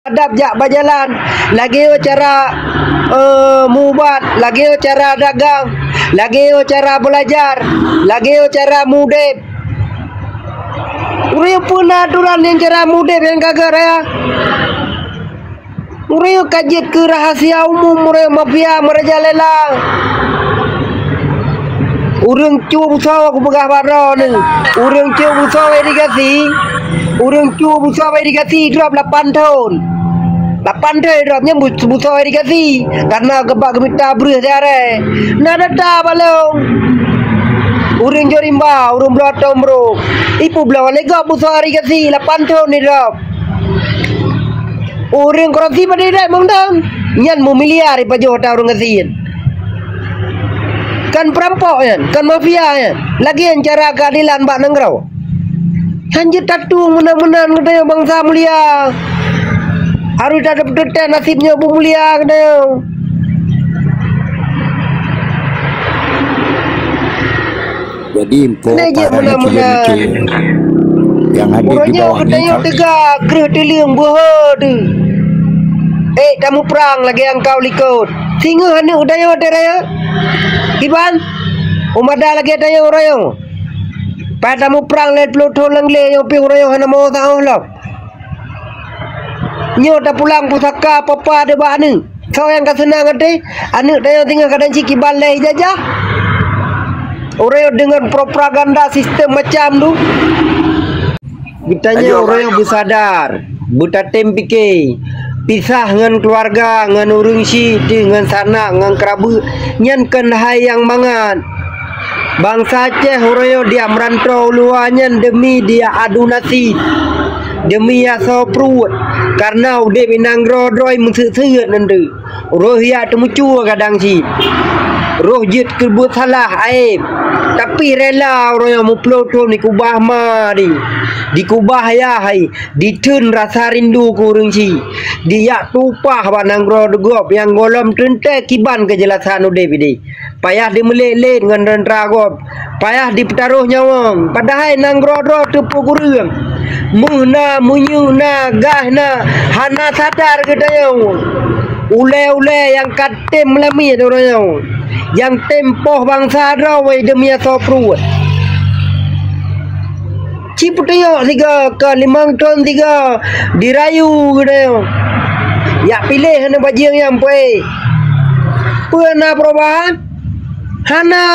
adab jak berjalan, lagi cara mubat, lagi cara dagang, lagi cara belajar, lagi cara mudep. Uriu pun aturan yang cara mudep yang kagak ya. Uriu kajit ke rahasia umum, uriu mafia merajalela. Urang cuba busawa aku pegah barang ni. Urang cuba busawa irigasi. Urang cuba busawa irigasi drop 8 tahun. 8 tahun dropnya busawa irigasi. Karena gebak gemita beruh tiare. Nada tak balong. Urang jorimba, urang belotong bro. Ipu belah lega busawa irigasi 8 tahun ni drop. Urang korupsi pada dah mengdang. Nyan mu miliar ipa jota urang ngasin. Kan perampok kan mafia lagi yang cara keadilan bak nengrau hanjir tatu menang-menang katanya bangsa mulia harus ada betul nasibnya bu mulia katanya jadi info yang ada di bawah katanya tegak gerah teliang buah kamu perang lagi yang kau likut singa hanya udaya wadaraya Iban, umada lagi ada yang orang yang pada mu perang let pelotong lengle yang pi orang yang hana mau tahu lah. Nyo dah pulang pusaka papa ada bah ni. So yang kesenang ade, anak dah yang tinggal kadang ciki balai jajah. Orang yang dengan propaganda sistem macam tu. Ditanya orang yang bersadar, bertatem fikir. Pisah dengan keluarga, dengan urang si, dengan sanak, dengan kerabat, nyan hai yang mangan. Bangsa Aceh orang dia merantau luarnya demi dia adu nasi, demi aso perut. Karena udah minang rodoi mengseut nanti. Roh ya temucu kadang si. Roh jit kerbut salah aib. Tapi rela orang yang muploto ni kubah ma di. Di kubah ya hai. Ditun rasa rindu kurang si. Dia tupah banang rodgop yang golom tente kiban kejelasan udah bidi. Payah dimeleleh dengan rendragop. Payah dipetaruh nyawang. Padahal nang rodro tepu kurang. Muna munyuna gahna hana sadar kita yang. Ule-ule yang katem lemit orang yang. Yang tempoh bangsa rawai demi asopru. Ciputnya 3 ke 5 ton 3 dirayu gitu. Ya pilih hana bajing yang pui. Pernah perubahan? Hana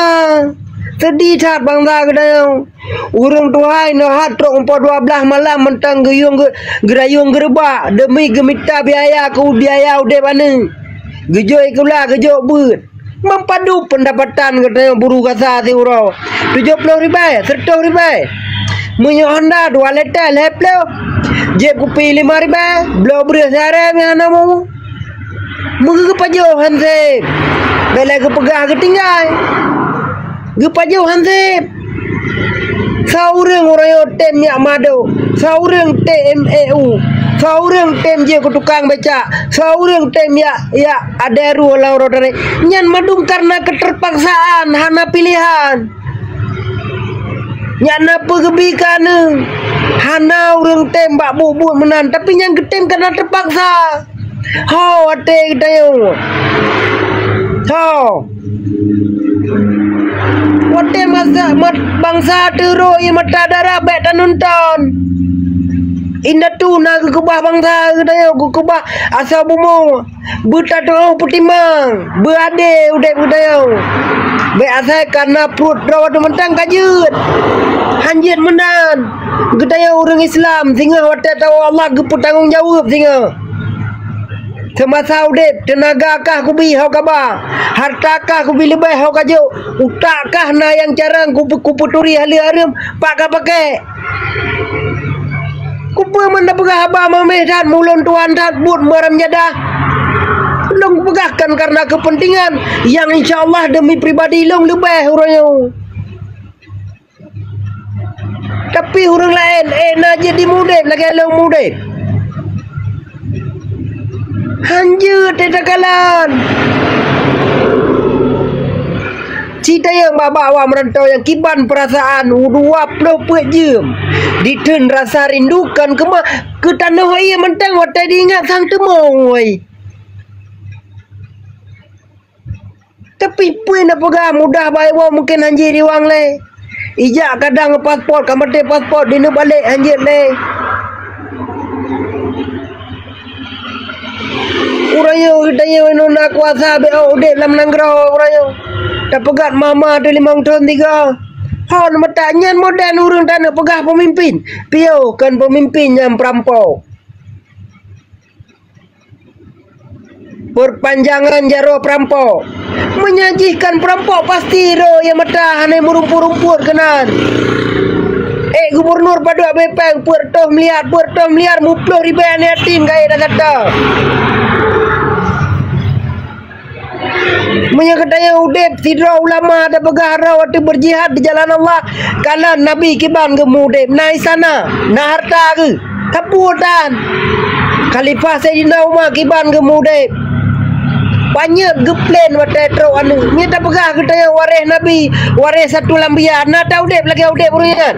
sedih cat bangsa gitu. Urang tuai no hatrok 12 malam mentang geyung gerayung gerbak demi gemita biaya ku biaya udah mana. Gejoi kula gejok but. Mempadu pendapatan katanya buru kasa si urau 70 ribai 100 ribai Munyo Honda 2 liter leplo jeb kupi 5 ribai blow beras sehari mana mau muka kepajo hansip bela kepegah ketinggal kepajo hansip saureng orang tem yak mado saureng TMEU saureng tem je ku tukang beca saureng tem ya ada ru orang rodane nyan madung karena keterpaksaan hana pilihan nyan apa kebikan hana urang tem bak bubut menan tapi nyan ketem karena terpaksa ho ate kita yo ho wate masa bangsa tero ye mata darah bet nonton indah tu nak kubah bangsa kita yo kubah asal bumo buta tu putimang berade udah yo be asal karena perut rawat mentang kajut hanjit menan kita yo orang Islam singa wate tahu Allah gepu tanggungjawab singa semasa udep tenaga kah ku bi hau kaba harta kah ku bi lebih hau kajo utak kah na yang jarang ku puturi hali harum pak ka pakai ku mana pegah abah mameh dan mulun tuan dan but maram jadah long pegahkan karena kepentingan yang insyaallah demi pribadi long lebih orang tapi orang lain enak jadi mudep lagi long mudep hanjut tidak kalan cita yang bawa merantau yang kiban perasaan 20 per jam Ditun rasa rindukan ke tanah air mentang watai diingat sang temoy. Tapi pun apa gak mudah baik mungkin anjir diwang le. Ijak kadang pasport kamate pasport dina balik anjir le. Urayo kita nona kuasa beo dek lam nanggro urayo. Dapegat mama tu 5 tahun 3. Hon matanyan modern urang tanah pegah pemimpin. Pio kan pemimpin yang perampok. Perpanjangan jaro perampok. Menyajikan perampok pasti ro yang mata hanai merumpur-rumpur kenan. Gubernur pada bepeng puertoh miliar muploh ribuan yatim gaya dah kata. Menyakatanya udep sidra ulama ada begara waktu berjihad di jalan Allah. Kalau Nabi kiban ke mudep naik sana, na harta ke kaputan. Khalifah Sayyidina Umar kiban ke mudep. Banyak geplen watai tro anu. Ni tak pegah kita waris Nabi, waris satu lambian. Na tahu dep lagi udep uringan.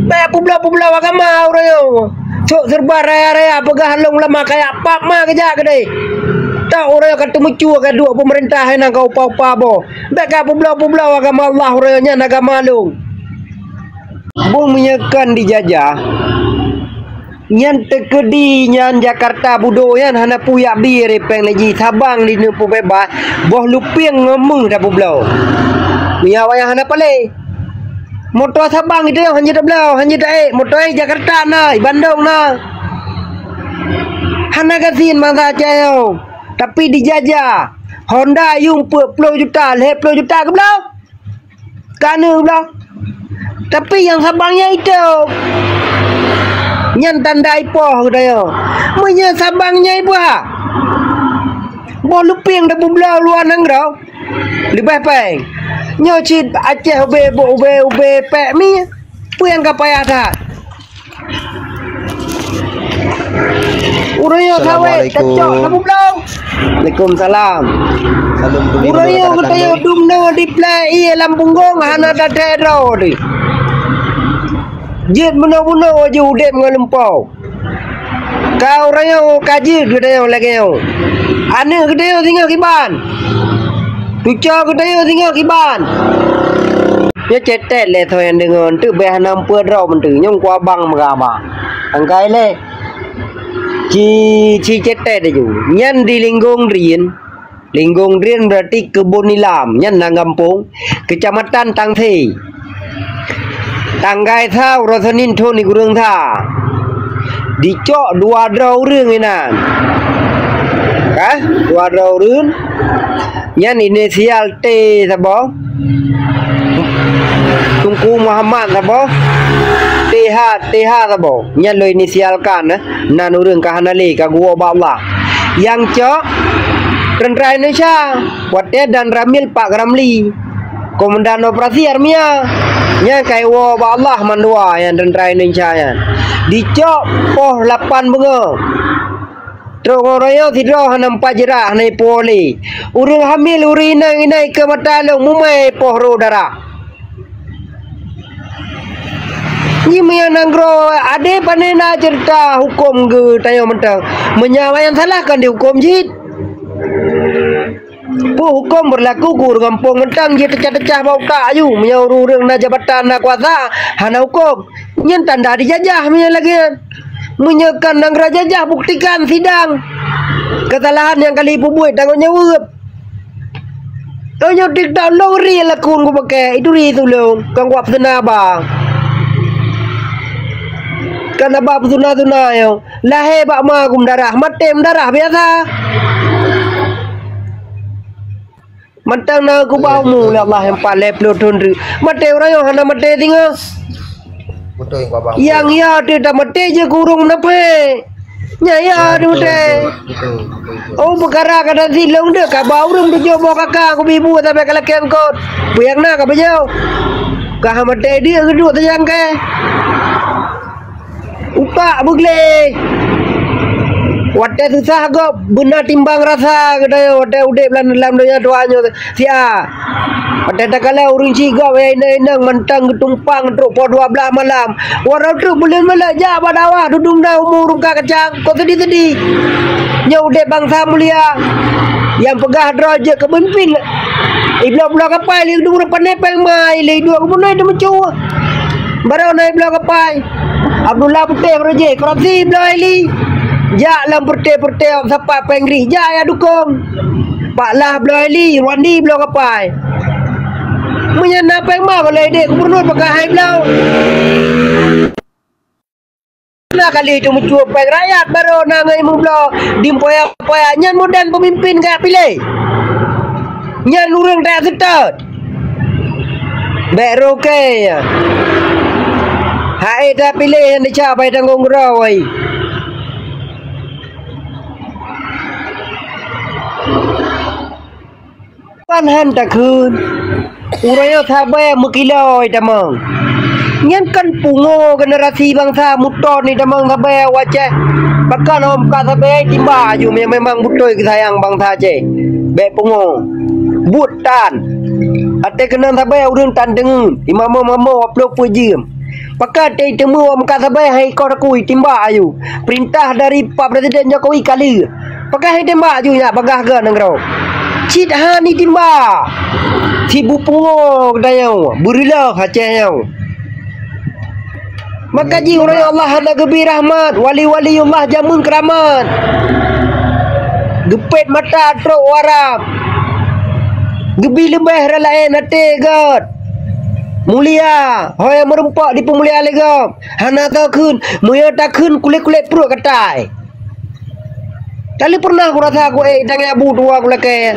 Baik publa agama urayo. Sok serba raya-raya pegah long lama kayak apa mah kejak kedai. Tak orang kata mucu ke dua pemerintah yang kau apa bo. Baik publa agama Allah urayo nya agama lu. Bung menyekan dijajah. Nyan tekedi nyan Jakarta budo yan hana puyak bir peng lagi Sabang di nupu bebas. Boh lupiang ngomong dah publa. Miawa yang hana pale. Motor Sabang itu hanya dah belau, hanya dah motor Jakarta na, Bandung na. Hana kasin masa cayo. Tapi dijajah. Honda yung 10 juta, 10 juta ke belau? Kanu belau. Tapi yang Sabangnya itu nyan tanda ipoh katayo. Menya Sabangnya ipo ha. Bo luping dah belau luar nangrau. Lebih peng. Nyocit Aceh ube pek mi pu yang kapaya dah. Urayo sawe cocok kamu belum? Waalaikumsalam. Urayo katayo dumno di play Lampung Gong hana da tero di. Jit buno aja udep ngalempau. Kau urayo kaji katayo lagi yo. Ane katayo tinggal kiban. Tuca katayo tinggal kiban. Ya cetet le thôi anh dengan tu beh nampur rau mentu nyong kwa bang magama. Angkai le. Ci cetet aja. Nyan di Linggong Rien berarti kebun nilam. Nyan nang kampung Kecamatan Tangthi. Tanggai thau Rosanin thôn ni kurang tha. Dicok 2 rau rương ni nan. Kah? 2 rau rương. Nyan inisial T sabo. Tungku Muhammad sabo. TH sabo. Nyan lo inisialkan nan urang kahanali ka gua ba Allah. Yang cok Tentera Indonesia Watet dan Ramil Pak Ramli. Komandan Operasi Armia. Nya kai wo ba Allah mandua yang Tentera Indonesia yan. Dicok poh 8 bunga. Trogoroyo tidro hanam pajera hanai poli. Urung hamil urina inai ke matalong mumai pohro darah. Ni maya nanggro ade panena cerita hukum ke tayo mentang. Menyawa yang salah kan dihukum jid. Hukum berlaku ku kampung mentang je tecah-tecah bau tak ayu menyau urang na jabatan na kuasa hana hukum. Nyen tanda dijajah menyau lagi. Menyekan nang rajajah buktikan sidang kesalahan yang kali ibu buat tanggunnya urut. Tanya tiktok lori lakun ku pakai itu ri tu lo kang wap sena bang. Kan abah tuna yo lahe bak ma kum darah matem darah biasa. Mantang na ku bau mu la Allah yang pale plotun ri. Mate orang yo hana mate tinggal. Betul yang babang. Yang ya tidak mati je kurung nape. Nya ya mati. Oh perkara kada silong de ka baurung de jobo kakak ku bibu sampai kala kengkot. Buyang na ka bajau. Ka mati dia kedua tayang ke. Upak bugle. Wate susah go benar timbang rasa kedai wate udah dalam dunia doanya sia. Wate tak kala urang ciga we nang mentang tumpang truk po 12 malam. Warau truk bulan malam ja badawa dudung dah umur ka kacang kau sedih-sedih. Nya udah bangsa mulia yang pegah deraja kepemimpin. Ibla-bla kapal li dua panepel mai li dua kemunai dah mencu. Baru naik bla kapal. Abdullah Putih Raja korupsi bla li. Ja lam perte-perte siapa pengri ja ya dukung. Pak lah bla li Rwandi bla kapal. Menyana peng ma kalau dek gubernur pakai hai bla. Nah kali itu mencuap peng rakyat baru nangai mu bla dimpoya-poya nyan mudan pemimpin kayak pilih. Nyan urang tak setat. Baik roke ya. Hai dah pilih yang dicapai tanggung rawai. Panhan tak kun. Urang thabe mukiloi tamang. Nyan kan pungo generasi bangsa muton ni tamang thabe waceh. Bahkan om ka thabe timba ju memang butoi sayang bangsa je. Be pungo. Butan. Ate kena thabe urang tandeng. Imamo-mamo upload pujim. Pakat temu om ka thabe hai kau rakui timba ayu. Perintah dari Pak Presiden Jokowi kali. Pakai hai timba ju ya bagah ke nengrau. Cid ha ni timba. Tibu pungo dayau. Burilah hacayau. Maka ji orang Allah ada gebi rahmat. Wali-wali Allah jamun keramat. Gepet mata truk warap. Gebi lebih relain hati god. Mulia. Hoy merempak di pemulia legap. Hana takun. Muya takun kulit-kulit perut katai. Kali pernah aku rasa aku jangan abu tua aku lagi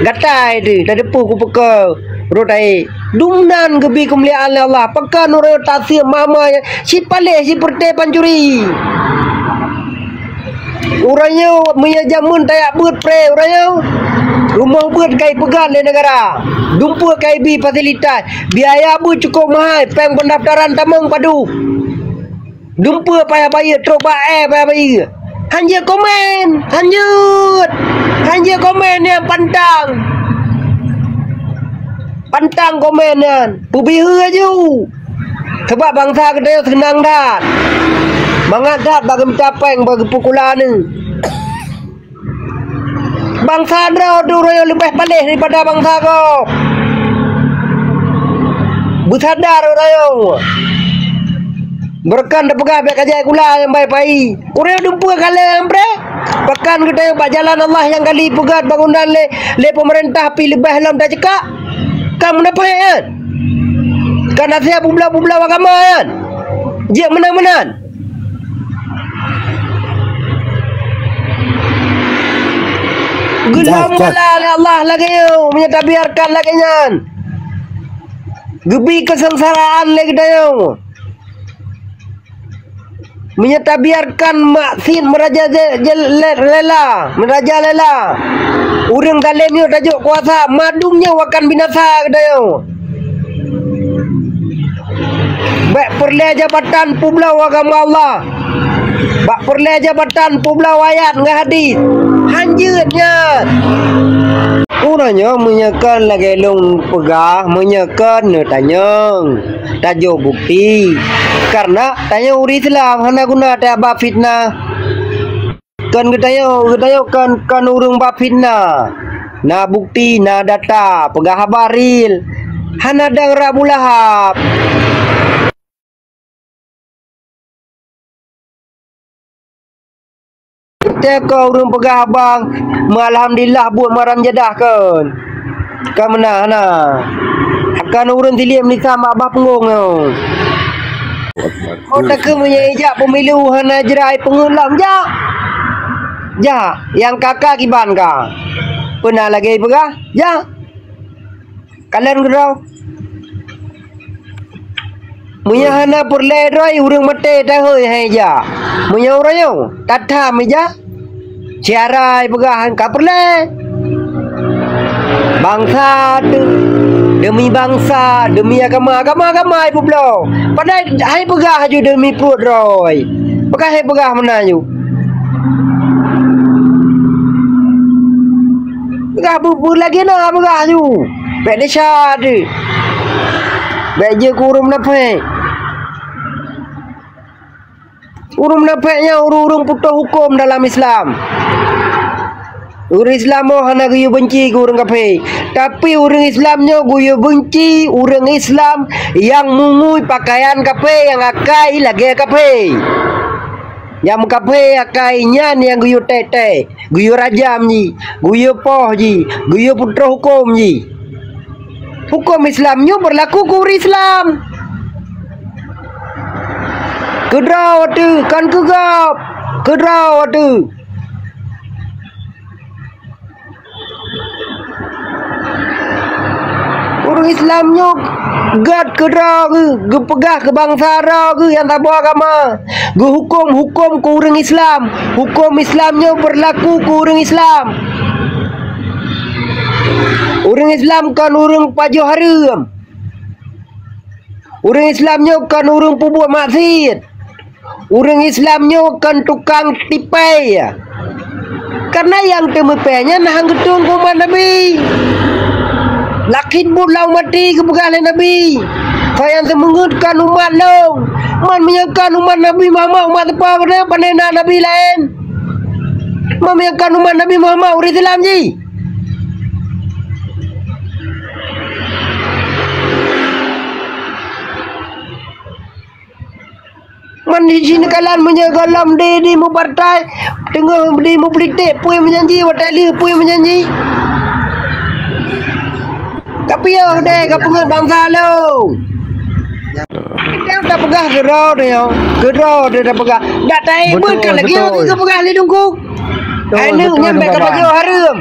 gatai tu dah depu aku peka rodai dumnan gebi kemuliaan Allah peka nurul tasir mama si paleh si perte pancuri uranya meya jamun tayak beut pre uranya rumah beut kai pegan di negara dumpa kai bi fasilitas biaya bu cukup mahal peng pendaftaran tamang padu dumpa payah bayar troba payah bayar. Hanya komen, hanya komen yang pantang komenan, pubihu aja. Sebab bangsa kita senang dah, mangat bagi mencapeng bagi pukulan ni. Bangsa dah royo lebih palih daripada bangsa kau. Bersadar royo. Berkan dah pegah baik aja gula yang baik pai. Urang dumpa kali bre. Pekan kita yang jalan Allah yang kali pegat bangunan le pemerintah pi lebih lam dah cekak. Kamu dapat kan? Kan asia bubla-bubla agama kan? Dia menang-menang. Gelam halal Allah lagi yo, menyata biarkan lagi nyan. Gebi kesengsaraan lagi dayo. Menyata biarkan maksin meraja lela. Urang kalemnya tajuk kuasa madumnya wakan binasa kedayo. Bak perle jabatan publau agama Allah. Bak perle jabatan publau ayat ngah hadis. Hanjutnya. Urangnya menyekan lagi long pegah, menyekan tanyang. Tajuk bukti. Karena tanya uri Islam hana guna tak bab fitnah. Kan ketayo kan urang bab fitnah. Na bukti na data pegah habaril. Hana dang Abu Lahab. Teko urang pegah abang. Alhamdulillah buat maram jadah kan. Kan mana hana. Akan urang tilim ni sama abah pengong. Oh tak ke menyejak pemilu hana jerai pengulang ja. Ja, yang kakak kiban ka. Pernah lagi pegah? Ja. Kalian gerau. Munya hana perle roi urang mate dah hoi hai ja. Munya urayo tatha meja. Ciarai pegahan ka perle. Bangsa tu demi bangsa, demi agama ibu blo. Padahal hai pegah ju demi perut roy. Pegah hai pegah mana ju? Begah bu lagi na begah tu. Bek desa tu. Bek je kurum nafek. Urum nafeknya urung putus hukum dalam Islam. Orang Islam mau hana guyu benci ke orang kafir. Tapi orang Islamnya guyu benci orang Islam yang mungui pakaian kafir, yang akai lagi kafir. Yang kafir akai nyan yang guyu tete, guyu rajam ji, guyu poh ji, guyu putra hukum ji. Hukum Islamnya berlaku ke orang Islam. Kedraw tu, kan kegap. Kedraw tu. Orang Islamnya gad kedra ke pegah ke bangsa ra ke yang tak beragama. Ge hukum ke orang Islam. Hukum Islamnya berlaku ke orang Islam. Orang Islam kan orang pajuh haram. Orang Islamnya kan orang pembuat maksiat. Orang Islamnya kan tukang tipai. Karena yang temepenya nah gedung kuman Nabi. Lakin bulau mati kepegang Nabi. Kaya semengutkan umat long. Man menyangkan umat Nabi Muhammad umat apa pada panena Nabi lain. Man menyangkan umat Nabi Muhammad orang Islam ji. Man di sini kalian menyegalam di mu partai tengah di mu politik puai menjanji watali puai menjanji. Tapi ya deh kapungan bangsa lo. Kita dah pegah gerau dia. Gerau dia dah pegah. Dak tai bukan lagi kita pegah li dungku. Anu nyampe ke baju harum.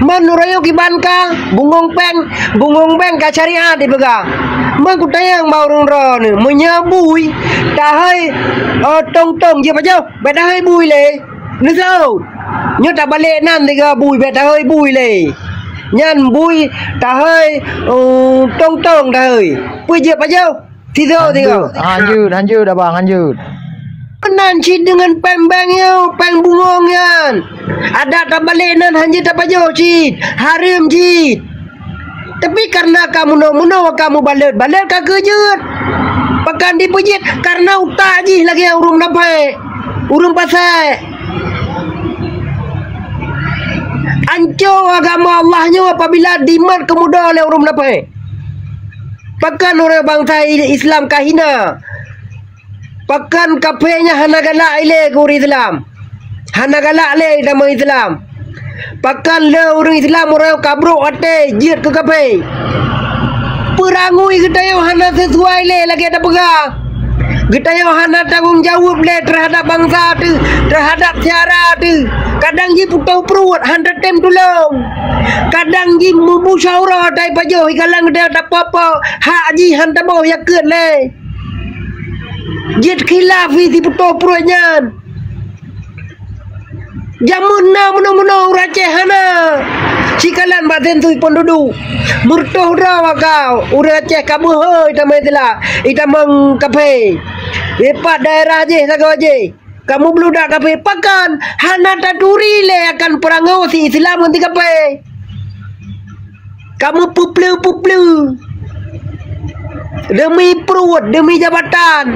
Manurayo kibanka bungong peng ka syariat dipegah. Man kutayang mau ro ni menyabui tahai tong je baju. Bedahai bui le. Ni sao. Nyo tak balik nan tiga bui bedahai bui le. Nyan bui tahai tong tahai bui je baju. Tiga. Lanjut dah bang, lanjut. Kenan cid dengan pembangnya, peng bungongnya. Ada tak balik nan hanya tak baju cid. Harim cid. Tapi karena kamu no kamu balet kak kejut. Pakan dipujit karena utak ji lagi urung dapat. Urung pasai. Ancur agama Allahnya apabila dimat kemudah oleh urung dapat. Pakan orang bangsa Islam kahina. Pakan kafenya hana galak ile ke orang Islam. Hana galak le nama Islam. Pakan le orang Islam orang kabrok ate jit ke kafe. Perangui kita yang hana sesuai le lagi ada pegang. Kita yang hana tanggung jawab le terhadap bangsa tu, terhadap cara tu. Kadang ji putau perut 100 tem tolong. Kadang ji musyawarah dai pajo ikalang dia tak apa-apa. Hak ji hantar bawah ya keut le. Jit khilaf di putau perutnya. Jamuna muno Aceh hana. Cikalan baten tu penduduk. Murtoh rawa kau. Ura Aceh kamu hoi tamai telah. Ita meng kafe. Lepas daerah je sagau je. Kamu beludak kafe pakan. Hana taturi le akan perangau si Islam nanti kafe. Kamu puplu. Demi perut, demi jabatan.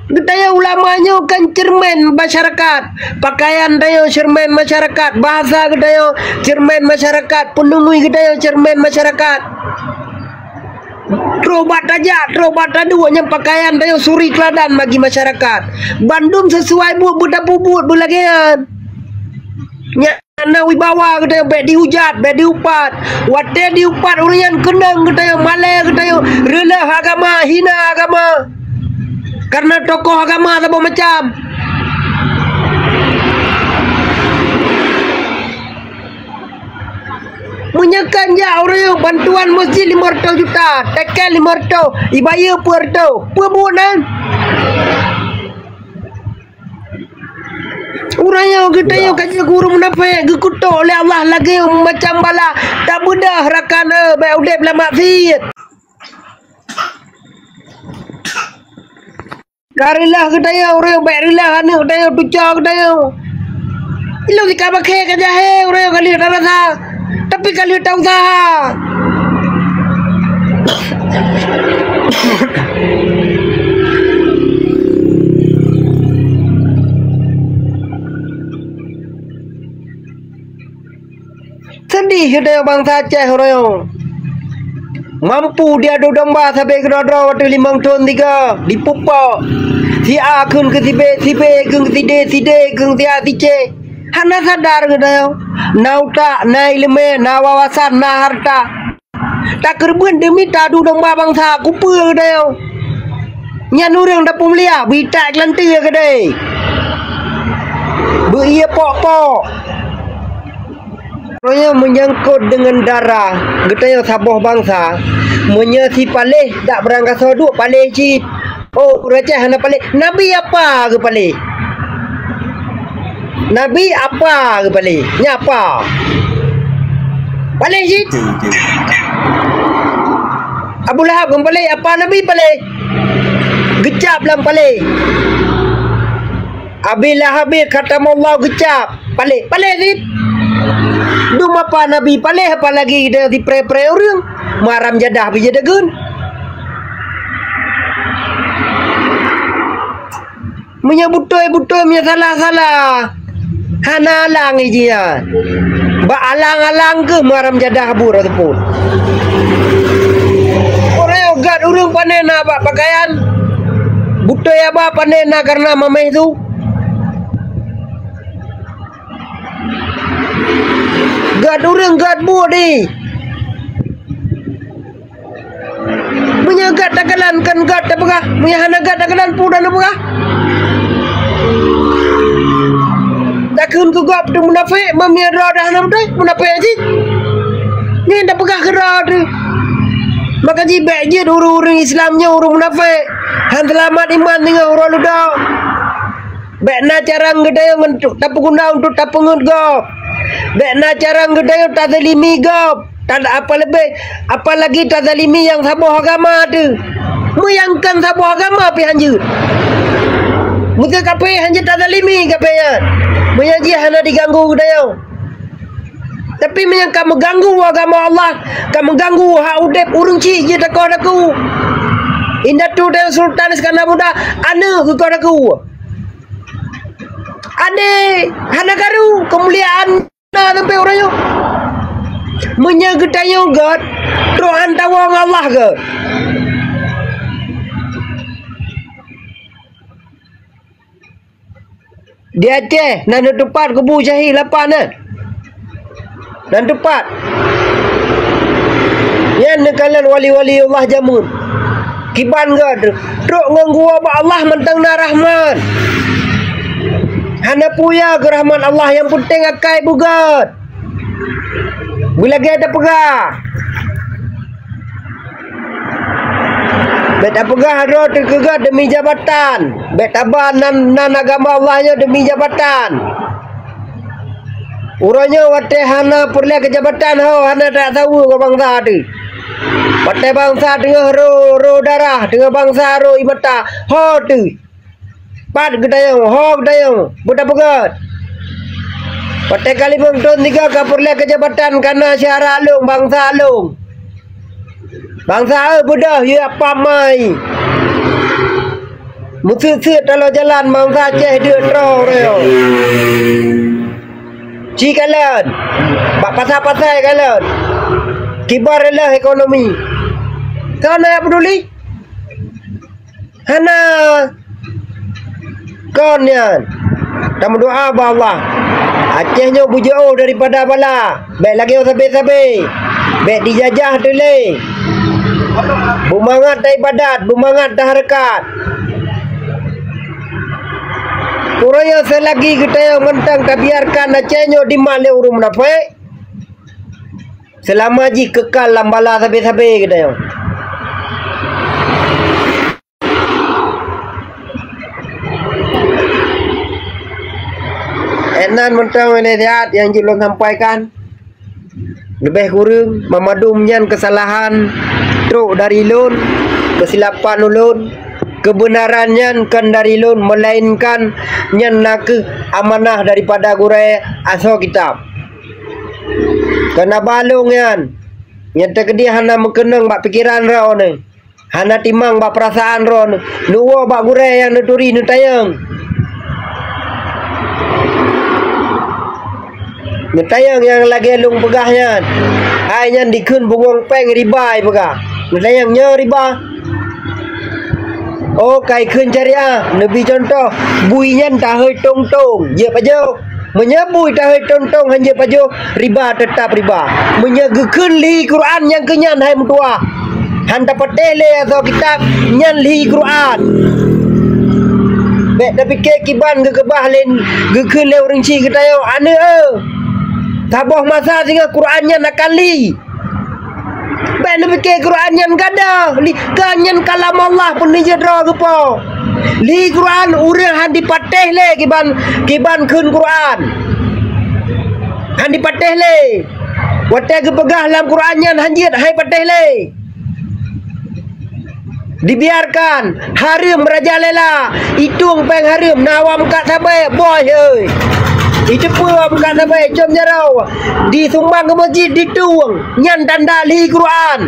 Daya ulamanya kan cermin masyarakat. Pakaian daya cermin masyarakat. Bahasa daya cermin masyarakat. Penungui daya cermin masyarakat. Terobat aja, terobat aduh yang pakaian daya suri teladan bagi masyarakat. Bandung sesuai buat bulagian. Nyana wibawa daya bek dihujat, bek diupat. Wate diupat urian kenang daya malai daya rela agama, hina agama. Karena tokoh agama apa macam. Menyekan ya orang bantuan masjid 500 juta, tekan 500, ibaya 400. Perbuatan. Orang yang kita yang kaji guru menafik, gekutok oleh Allah lagi macam bala tak mudah rakan baik udep la maksiat. Karilah kita ya orang yang berilah ane kita yang tucah kita yang Ilo di kabakhe ka jahe orang kali rasa. Tapi kali tahu sah. Sedih kita bangsa Aceh orang. Mampu dia do domba sampai ke dodro waktu 5 tahun 3 dipupok. Si A kun ke si B kun ke si D kun si A si C. Hana sadar kita yo. Nauta, na ilmu, na wawasan, na harta. Tak kerbun demi tadu domba bangsa kupu kita yo. Nyan orang dah pemulia, bitak kelantir kedai. Beria pok-pok. Orangnya menyangkut dengan darah. Kita yang sabuh bangsa. Menyasi palih, tak berangkat soduk, palih cip. Oh, receh hana palih. Nabi apa ke palih? Nabi apa ke palih? Nyapa? Palih cip? Abu Lahab ke palih? Apa Nabi palih? Gecap dalam palih. Abi Lahab kata Allah gecap. Palih, palih cip? Dum apa Nabi palih apa lagi dia di pre-pre orang maram jadah bija degun menyebutoi punya salah hana alang ijia ba alang ke maram jadah bur ataupun orang ogat urang panena ba pakaian butoi apa panena karena mameh tu gad orang gad budi punya gad takalan kan gad apakah punya hana gad takalan pudan apakah takun ku gad tu munafik mamia roda hana betul munafik aja ni dah pegah kerad maka jibek je orang Islamnya orang munafik han selamat iman dengan orang ludah bekna cara ngedaya untuk tapu guna untuk tapu ngudgop bekna cara ngedaya tazalimi gop tak ada apa lebih apalagi tazalimi yang sabuh agama tu muyangkan sabuh agama pi hanjut muka kape hanjut tazalimi kape ya menyaji hana diganggu ngedaya tapi menyangka mengganggu agama Allah kamu mengganggu hak udep urung ci je takau aku indah tu dan sultan sekarang muda anu ku kau aku ade hana garu kemuliaan na sampai orang yo menyegetayo god Tuhan tawang Allah ke dia Aceh nan tepat kubu Syahid 8 dan tepat yang kalian wali-wali Allah jamun kiban god truk nganggu Allah mentang na rahman hana puya ke rahmat Allah yang penting akai bugat. Bila kita pegah. Beta pegah roh terkegat demi jabatan. Beta nan agama Allahnya demi jabatan. Uranya wate hana perlu ke jabatan ho hana tak tahu ke bangsa tu. Wate bangsa dengan roh darah dengan bangsa roh imata ho tu. Pat gedayang, ho gedayang, budak pegat. Pada kali mengton 3 kapurle ke jabatan karena syara alung, bangsa alung. Bangsa budak, ya pamai. Musuh-suh kalau jalan, bangsa Aceh dia teror. Ci kalian, bak pasal-pasal kalian. Kibar lah ekonomi. Kana yang peduli? Hana konyan kamu doa ba Allah Acehnya bujau daripada bala baik lagi sabe-sabe baik dijajah dulu bumangat dah ibadat bumangat dah harakat kurangnya selagi kita yang mentang tak biarkan Acehnya dimale urung munafik selama ji kekal lambala sabe-sabe kita yang enan mentang nasihat yang julun sampaikan lebih kurang memadumnya kesalahan truk dari ulun kesilapan ulun kebenarannya kan dari lun, melainkan nyan nak amanah daripada gurai asal kitab. Kena balung yan. Nyata kedia hana mengenang bak pikiran rau ni. Hana timang bak perasaan rau ni. Nuwa bak gurai yang nuturi nutayang. Nutayang yang lagi lung pegahnya. Hai nyan dikun bungong peng ribai pegah. Nutayang nya riba. Oh kai kun syariah. Nabi contoh buinya tak hơi tong tong. Dia pajo. Menyebui tak hơi tong tong hanya pajo riba tetap riba. Menyegekun li Quran yang kenyan hai mutua. Hanta patele atau kitab nyan li Quran. Bek tapi ke kiban ke kebah len gekun le orang ci kita yo ane Taboh masa sehingga Qurannya nak kali. Bek nabi ke Qurannya gada. Li kanyan kalam Allah pun ni jedra ke po. Li Quran urang han dipateh le kiban kun Quran. Han dipateh le. Wate ke pegah dalam Qurannya hanjit hai pateh le. Dibiarkan harim merajalela. Itung peng harim nawam kat sabai boy euy. Itu pun bukan sampai jom jarau disumbang ke masjid dituang nyan tanda li Quran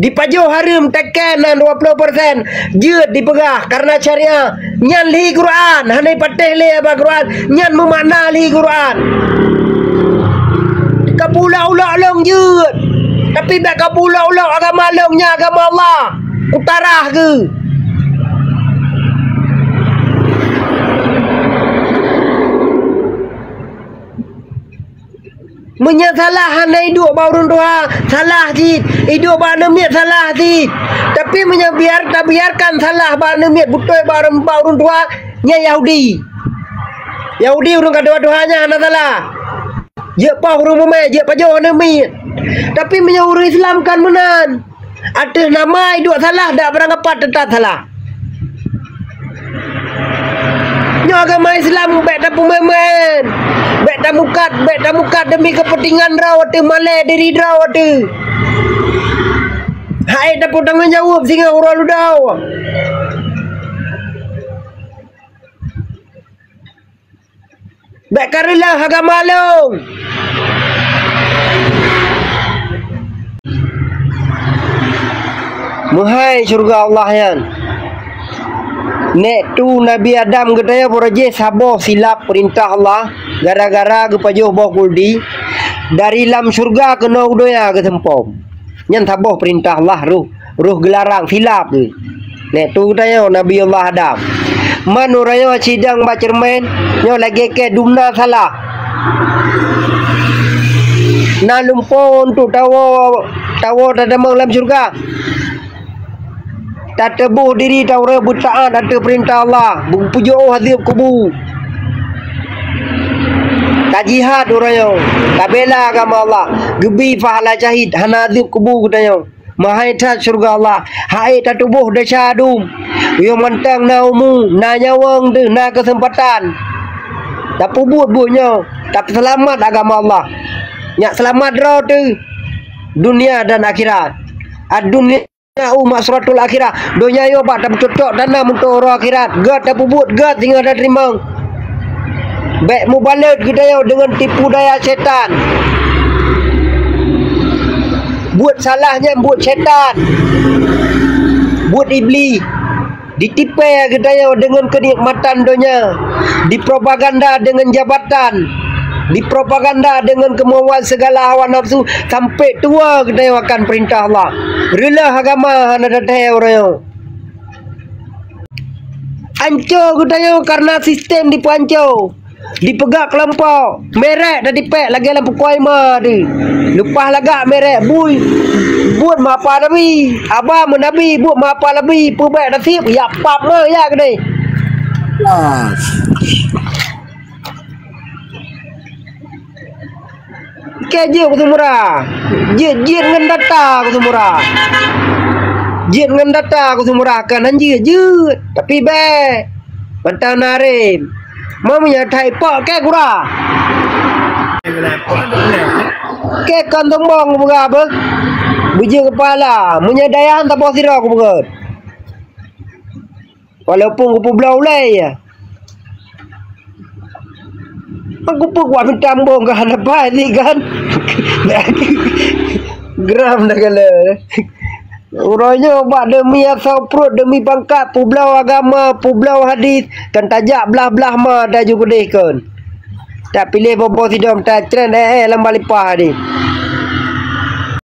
dipajo harim tekanan 20% jeut dipegah karena syariah nyan li Quran hanai pateh le apa Quran nyan memakna li Quran kapulau-ulau long jeut tapi bak kapulau-ulau agama longnya agama Allah utarah ke menyalah hanai hidup baurun doa salah ti hidup banem niat salah ti tapi biarkan salah banem niat betul baurun doa nya Yahudi urang doa-doanya ana salah je pa huruf me je pa jo nemi tapi menyuruh Islam kan menan ada nama hidup salah dak barang apa tetap salah nyo agama Islam bek tak pumemen bek tak mukat demi kepentingan rawate male diri rawate hai tak tanggung jawab singa urang ludau bek karela agama long muhai surga Allah yan nek tu Nabi Adam katanya puraje saboh silap perintah Allah gara-gara kepajuh boh kuldi dari lam surga kena udoya ke tempom nyan saboh perintah Allah ruh gelarang silap tu nek tu katanya Nabi Allah Adam manuraya sidang ba cermen nyo lagi ke dumna salah na lumpon tu tawo tadamang lam surga tak tebuh diri tahu rebut taat ada perintah Allah pujo hadib kubu tak jihad orang tak bela agama Allah gebi pahala jahid hana hadib kubu katanya mahai tat surga Allah hai tak tubuh dasyadum yo mentang naumu na nyawang tu na kesempatan tak pubut bunya tak selamat agama Allah nyak selamat ro tu dunia dan akhirat dunia umat suratul akhirat dunia yo ba tak cocok dana untuk orang akhirat gad tak pubut gad tinggal dah terima baik mubalad kita yo dengan tipu daya setan buat salahnya buat setan buat iblis ditipai kita yo dengan kenikmatan dunia dipropaganda dengan jabatan dipropaganda dengan kemauan segala hawa nafsu sampai tua kita yo akan perintah Allah rela agama hana datang orang yo ancur kita yo karena sistem dipancau dipegak kelompok merek dah dipek lagi lampu kuaima tu lepas lagak merek buat mapa nabi abah menabi buat mapa nabi pubek nasib ya pap me ya gede keje ku murah jit dengan data ku murah jit dengan data ku murah kan anjir jut tapi be bantang narim mau menyatai pak ke kurang ke kantong bong buka apa bujur kepala menyadayan tak bos sirah aku buka Walaupun ku belau lai ya. Aku pun kuat mentambung kan apa ni kan. Geram dah kala. Urangnya buat demi asal perut, demi pangkat, pubelau agama, pubelau hadis, kan tajak belah-belah mah dah juga deh kan. Tak pilih bobo sidom tak trend lam balipah ni.